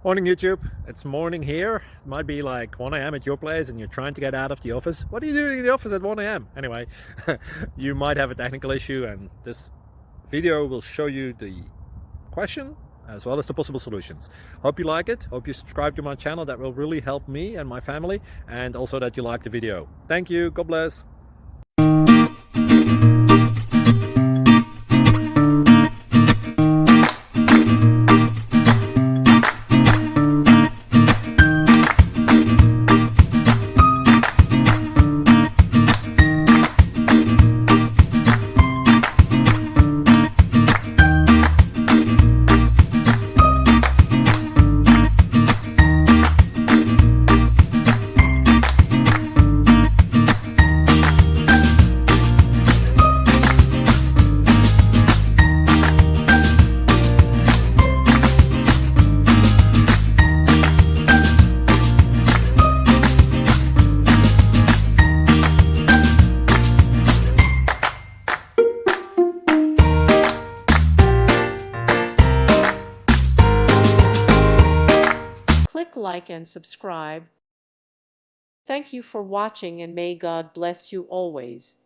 Morning YouTube, it's morning here. It might be like 1 a.m. at your place and you're trying to get out of the office. What are you doing in the office at 1 a.m.? Anyway, you might have a technical issue and this video will show you the question as well as the possible solutions. Hope you like it, hope you subscribe to my channel. That will really help me and my family, and also that you like the video. Thank you, God bless. Click like and subscribe. Thank you for watching and may God bless you always.